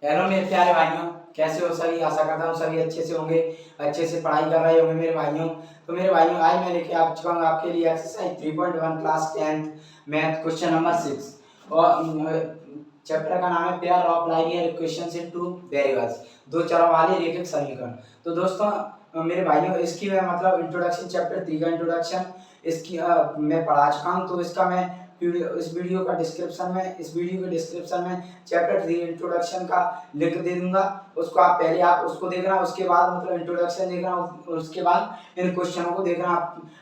Hello मेरे प्यारे भाइयों, कैसे हो सभी। आशा करता हूँ सभी अच्छे से होंगे, अच्छे से पढ़ाई कर रहे होंगे मेरे भाइयों। तो मेरे भाइयों आज मैं लेके आ चुका हूँ आपके लिए exercise 3.1 class 10th math question number 6 और चैप्टर का नाम है pair of linear equations into variables, दो चरों वाले रैखिक समीकरण। तो दोस्तों मेरे भाइयों इसकी मैं मतलब इंट्रोडक्शन चैप्टर 3 का इंट्रोडक्शन इसकी मैं पढ़ा चुका हूँ। तो इसका मैं इस वीडियो के डिस्क्रिप्शन में चैप्टर 3 इंट्रोडक्शन का लिंक दे दूंगा। उसको आप पहले आप उसको देखना, उसके बाद मतलब इंट्रोडक्शन देखना, उसके बाद इन क्वेश्चनों को देखना।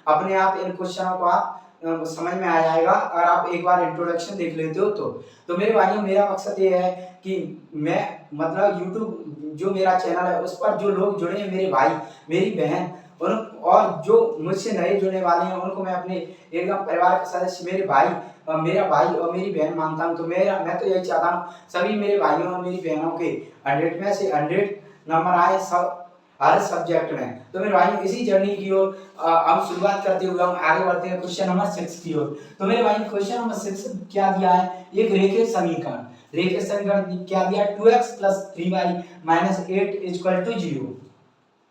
अपने आप इन क्वेश्चनों को आप समझ में आ जाएगा अगर आप एक बार इंट्रोडक्शन देख लेते हो तो मेरे भाइयों मेरा मकसद ये है कि मैं मतलब यूट्यूब जो मेरा चैनल है उस पर जो लोग जुड़े हैं, मेरे भाई मेरी बहन और जो मुझसे नए जुड़ने वाले हैं उनको मैं अपने एकदम परिवार के सदस्य मेरा भाई और मेरी बहन मानता हूँ। तो मैं तो यही चाहता हूँ सभी मेरे भाइयों और मेरी बहनों के 100 में से 100 नंबर आए सब हर सब्जेक्ट में। तो मेरे भाई इसी जर्नी की ओर हम शुरुआत करते हुए हम आगे बढ़ते हैं क्वेश्चन नंबर 6 की ओर। तो मेरे भाई क्वेश्चन नंबर 6 क्या दिया है, एक रेखीय समीकरण क्या दिया, 2x + 3y - 8 = 0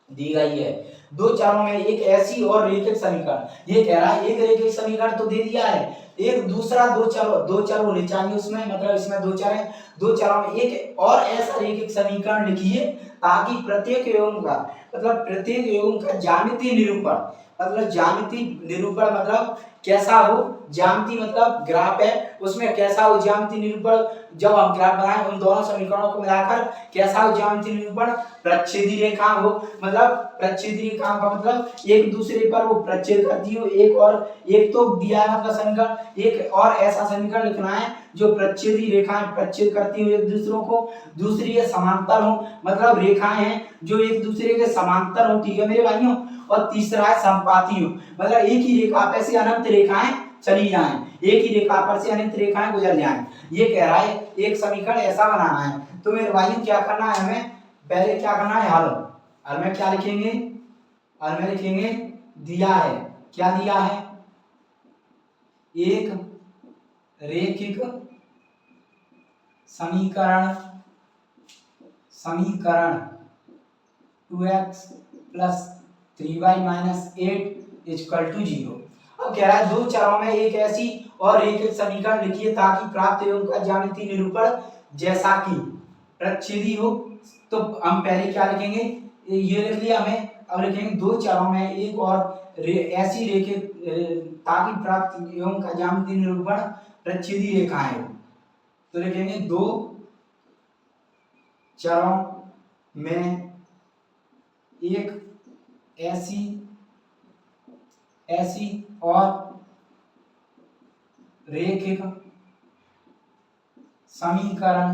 दी गई है। दो चरों में एक ऐसी और रैखिक समीकरण, ये कह रहा है एक रैखिक समीकरण तो दे दिया है, एक दूसरा दो चर होने चाहिए उसमें, मतलब इसमें दो चर हैं, दो चरों में एक और ऐसा रैखिक समीकरण लिखिए ताकि प्रत्येक यौगिक का ज्यामितीय निरूपण मतलब कैसा हो। ज्यामिति मतलब ग्राफ है, उसमें कैसा हो ज्यामितीय निरूपण। जब हम ग्राफ बनाएं उन दोनों समीकरणों को मिलाकर कैसा हो ज्यामितीय निरूपण, प्रच्छेदी रेखा हो, मतलब प्रच्छेदी रेखा का मतलब एक दूसरे पर वो प्रच्छेद करती हो। एक तो दिया है मतलब समीकरण, एक और ऐसा समीकरण लिखना है जो प्रच्छेदी रेखाएं प्रच्छेद करती हो एक दूसरों को, दूसरी है समांतर हो, मतलब रेखाएं हैं जो एक दूसरे के समांतर हो, ठीक है मेरे भाइयों। और तीसरा है समपाती हो, मतलब एक ही रेखा पे से अनंत रेखाएं चली जाएं, एक ही रेखा पर से अनंत रेखाएं गुजर जाएं। ये कह रहा है एक समीकरण ऐसा बनाना है। तो मेरे भाइयों क्या करना है, हमें पहले क्या करना है, हल में क्या लिखेंगे, हल में लिखेंगे दिया है, क्या दिया है, एक रैखिक समीकरण 2x + 3y - 8 = 0। अब कह रहा है दो चरों में एक ऐसी और रैखिक समीकरण लिखिए ताकि प्राप्त एवं का ज्यामितीय निरूपण जैसा कि प्रच्छेदी हो। तो हम पहले क्या लिखेंगे, ये लिख लिया हमें। अब लिखेंगे दो चरों में एक और ऐसी रैखिक ताकि प्राप्त एवं का ज्यामितीय निरूपण प्रच्छेदी रेखाएं हो। तो लिखेंगे दो चरों में एक ऐसी और रैखिक समीकरण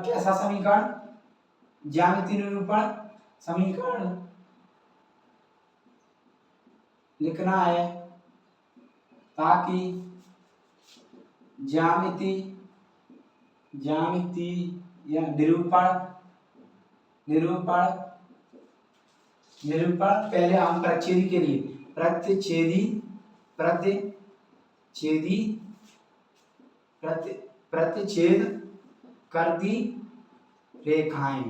कैसा समीकरण, ज्यामितीय निरूपण समीकरण लिखना है ताकि ज्यामितीय या निरूपण पहले हम प्रच्छेदी के लिए प्रतिच्छेद करती रेखाएं।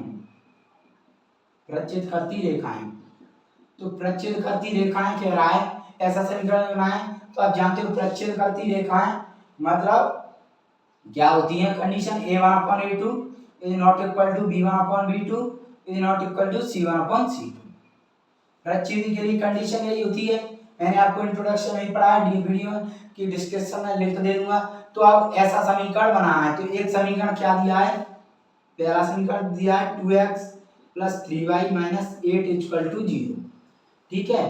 तो प्रच्छेद करती रेखाएं कह रहा है ऐसा समीकरण बनाए। तो आप जानते हो प्रच्छेद करती रेखाएं मतलब क्या होती है, condition a1/a2 is not equal to b1/b2 is not equal to c1/c2। प्रच्छेदी के लिए कंडीशन यही होती है। मैंने आपको इंट्रोडक्शन में पढ़ाया, वीडियो की डिस्क्रिप्शन में लिंक दे दूंगा। तो अब ऐसा समीकरण बनाना है। तो एक समीकरण क्या दिया है, पहला समीकरण दिया है 2x + 3y - 8 = 0, ठीक है।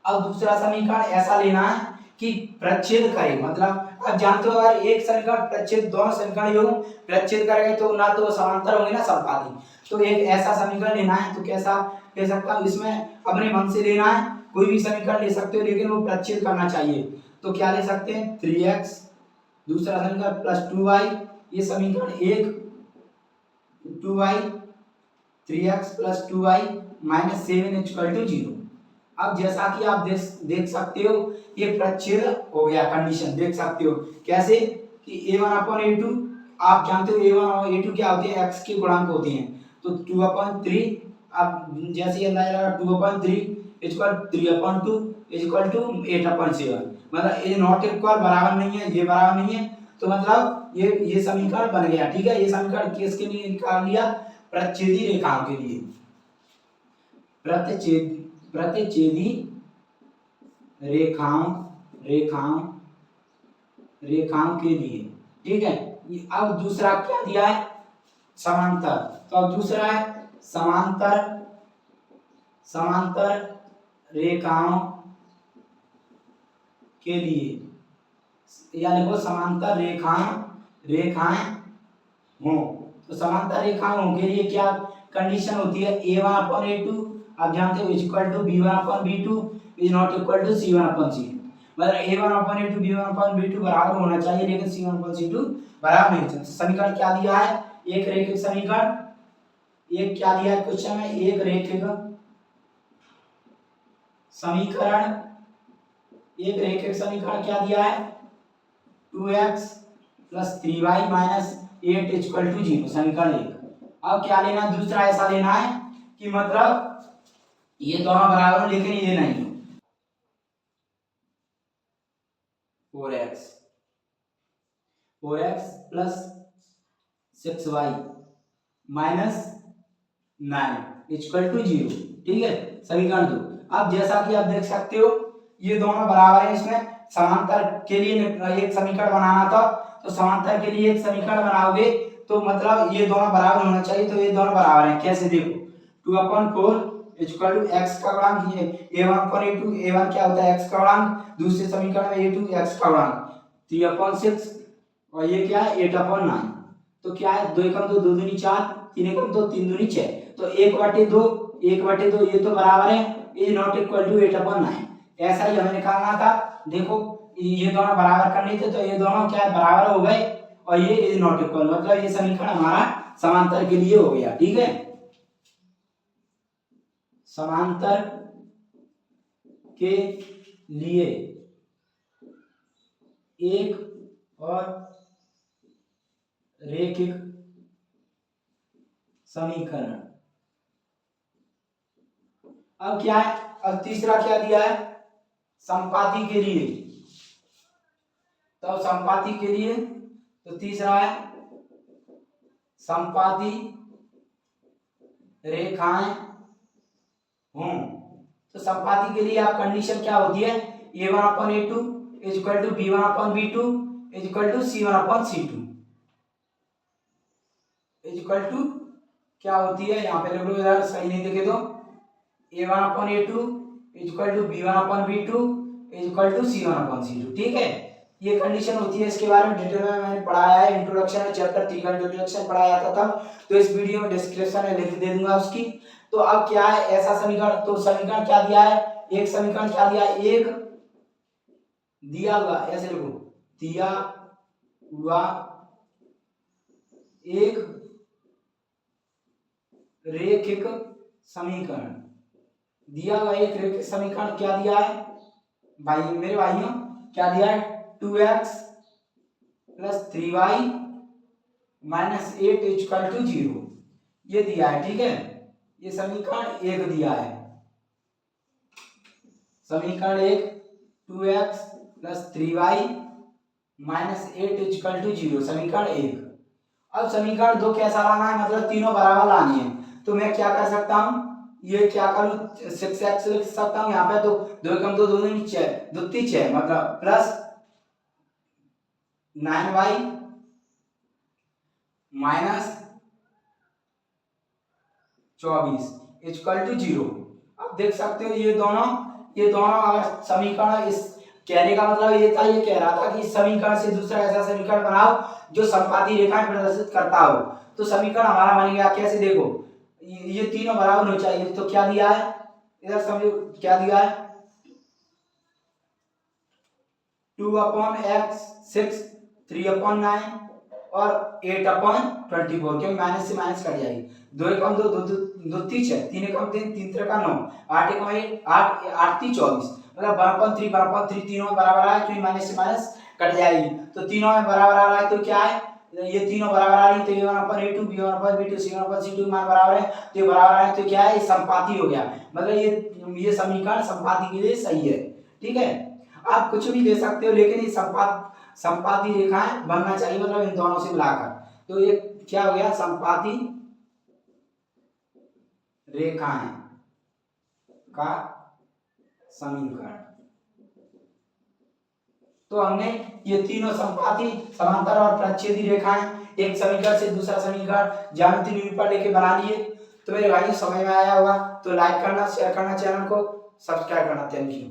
अब दूसरा समीकरण ऐसा लेना है कि प्रच्छेद करे, मतलब आप जानते हो अगर एक समीकरण प्रच्छेद, दोनों समीकरण योग प्रच्छेद करेंगे तो ना तो समांतर होंगे ना समपाती। तो एक ऐसा समीकरण लेना है। तो कैसा ले सकता हूं, इसमें अपने मन से लेना है, कोई भी समीकरण ले सकते हो लेकिन वो प्रच्छेद करना चाहिए। तो क्या ले सकते हैं, 3x दूसरा समीकरण + 2y, ये समीकरण एक, 2y 3x + 2y - 7 = 0। अब जैसा कि आप देख सकते हो ये प्रच्छेद हो गया, कंडीशन देख सकते हो कैसे कि a1/a2, आप जानते हो a1 और a2 क्या होते हैं, x के गुणांक होते हैं, तो 2/3, अब जैसे ये अंदाजा लगा 2/3 इक्वल 3/2 इक्वल टू 8/7, मतलब ये नॉट इक्वल बराबर नहीं है, ये बराबर नहीं है, तो मतलब ये समीकरण बन गया। ठीक है, ये समीकरण किसके लिए निकाल लिया, प्रच्छेदी रेखाओं के लिए, प्रतिच्छेदी रेखाओं रेखाओं रेखाओं के लिए। ठीक है, अब दूसरा क्या दिया है, समांतर, तो अब दूसरा है समांतर समांतर रेखाओं के लिए, या लिखो समांतर रेखाएं हो, तो समांतर रेखाओं के लिए क्या कंडीशन होती है, a1/a2 आप जानते हो equal to b1/b2 is not equal to c1/c2, मतलब a1/a2 b1/b2 बराबर होना चाहिए, लेकिन c1/c2 बराबर नहीं चाहिए। समीकरण क्या दिया है, एक रैखिक समीकरण, एक क्या दिया है क्वेश्चन में, एक रैखिक समीकरण, एक रैखिक समीकरण क्या दिया है, 2x + 3y - 8 इक्वल टू 0, समीकरण एक। अब क्या लेना, दूसरा ऐसा लेना है कि मतलब ये दोनों बराबर हो लेकिन ये नहीं हो, 4x + 6y - 9 इक्वल टू 0। ठीक है, समीकरण दो। अब जैसा कि आप देख सकते हो ये दोनों बराबर है, इसमें समांतर के लिए एक समीकरण बनाना था, तो समांतर के लिए एक समीकरण बनाओगे तो मतलब ये दोनों बराबर होना चाहिए, तो ये दोनों बराबर हैं, कैसे देखो, 2/4 इक्वल टू x का गुणांक, ये a1/a2, a1 क्या होता है x का गुणांक, दूसरे समीकरण में a2 x का गुणांक, 3/6 और ये क्या है 8/9, तो क्या है 2 एकम 2 2 दूनी 4, 3 एकम 2 3 दूनी 6, तो 1/2 1/2 ये तो बराबर है, इज नॉट इक्वल टू 8/9, ऐसा ही हमें निकालना था। देखो ये दोनों बराबर करने थे, तो ये दोनों क्या है बराबर हो गए, और ये इज नॉट इक्वल, मतलब ये समीकरण हमारा समांतर के लिए हो गया। ठीक है, समांतर के लिए एक और रैखिक समीकरण। अब क्या है, अब तीसरा क्या दिया है, समपाती के लिए, तो समपाती के लिए तो तीसरा है समपाती रेखाएं हों, तो समपाती के लिए आप कंडीशन क्या होती है, a1/a2 equal to b1/b2 equal to c1/c2 equal to क्या होती है, यहाँ पे लिख लो यार, सही नहीं देखे तो, a1/a2 equal to b1/b2 equal to c1/c2। ठीक है, ये कंडीशन होती है, इसके बारे में डिटेल में मैंने पढ़ाया है, इंट्रोडक्शन में चैप्टर 3 का इंट्रोडक्शन पढ़ाया था तब, तो इस वीडियो में डिस्क्रिप्शन में लिंक दे दूंगा उसकी। तो अब क्या है ऐसा समीकरण, तो समीकरण क्या दिया है, एक समीकरण क्या दिया है, एक दिया हुआ, ऐसे लिखो, दिया हुआ एक रैखिक समीकरण, दिया हुआ एक रैखिक समीकरण क्या दिया है भाई मेरे भाइयों, क्या दिया है, 2x + 3y - 8 इक्वल टू 0, ये दिया है। ठीक है, ये समीकरण एक दिया है, समीकरण एक 2x + 3y - 8 इक्वल टू 0, समीकरण एक। अब समीकरण दो कैसा लाना है, मतलब तीनों बराबर लानी है, तो मैं क्या कर सकता हूँ, ये क्या करूँ, 6x लिख सकता हूँ यहाँ पे, तो 2 एकम 2 2 दूनी 6 2 3 6, मतलब plus 9y minus 24 equal to 0। अब देख सकते हो ये दोनों अगर समीकरण, इस कहने का मतलब ये था, ये कह रहा था कि इस समीकरण से दूसरा ऐसा समीकरण बनाओ जो समपाती रेखाएं प्रदर्शित करता हो, तो समीकरण हमारा बन गया, कैसे देखो, ये तीनों बराबर होने चाहिए, तो क्या दिया है इधर समझो, क्या दिया है 2/x 6 3/9 और 8/24, क्योंकि माइनस से माइनस कट जाएगी। 2 एकम 2, 2 तीन 6, 3 एकम 3, 3 त्रिक 9, 8 एकम 1, 8 8 3 24, मतलब 1/3 तीनों में बराबर आए, क्योंकि माइनस से माइनस कट जाएगी। तो तीनों में बराबर आ रहा है तो क्या है, ये तीनों बराबर आ रही है, तो a1/a2 b1/b2 c1/c2 मान बराबर है, तो ये बराबर है, तो क्या है, ये संपाती हो गया। मतलब ये समीकरण संपाती के लिए सही है। ठीक है, आप कुछ भी ले सकते हो, लेकिन ये संपाती रेखाएं बनना चाहिए, मतलब इन दोनों से मिलाकर। तो ये क्या हो गया, संपाती रेखाएं का समीकरण। तो हमने ये तीनों संपाती, समांतर और प्रच्छेदी रेखाएं एक समीकरण से दूसरा समीकरण ज्यामिति निरूपण लेके बना लिए। तो मेरे भाई समझ में आया होगा, तो लाइक करना, शेयर करना, चैनल को सब्सक्राइब करना। Thank you.